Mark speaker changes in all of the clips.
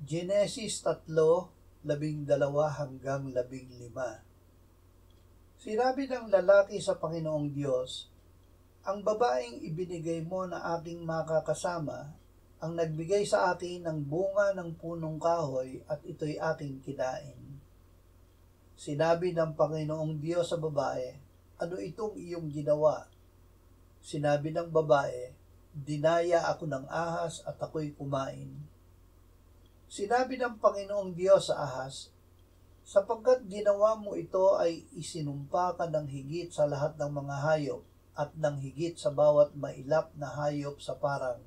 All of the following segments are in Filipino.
Speaker 1: Genesis 3:12-15. Sinabi ng lalaki sa Panginoong Diyos, "Ang babaeng ibinigay mo na aking makakasama, ang nagbigay sa akin ng bunga ng punong kahoy at ito'y aking kinain." Sinabi ng Panginoong Diyos sa babae, "Ano itong iyong ginawa?" Sinabi ng babae, "Dinaya ako ng ahas at ako'y kumain." Sinabi ng Panginoong Diyos sa ahas, "Sapagkat ginawa mo ito ay isinumpa ka ng higit sa lahat ng mga hayop at ng higit sa bawat mailap na hayop sa parang.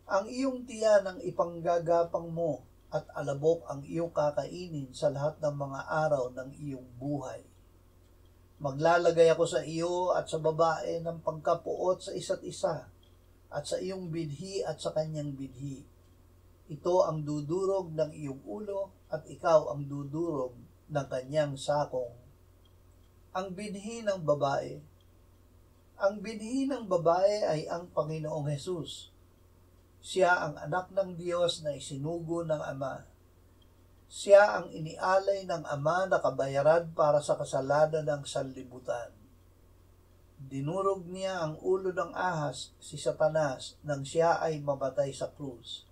Speaker 1: Ang iyong tiyan ang ipanggagapang mo at alabok ang iyong kakainin sa lahat ng mga araw ng iyong buhay. Maglalagay ako sa iyo at sa babae ng pagkapuot sa isa't isa at sa iyong binhi at sa kanyang binhi. Ito ang dudurog ng iyong ulo at ikaw ang dudurog ng kanyang sakong." Ang binhi ng babae. Ang binhi ng babae ay ang Panginoong Hesus. Siya ang anak ng Diyos na isinugo ng Ama. Siya ang inialay ng Ama na kabayaran para sa kasalanan ng sanlibutan. Dinurog niya ang ulo ng ahas, si Satanas, nang siya ay mamatay sa krus.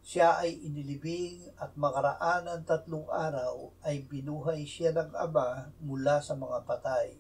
Speaker 1: Siya ay inilibing at makaraan ng 3 araw ay binuhay siya ng Ama mula sa mga patay.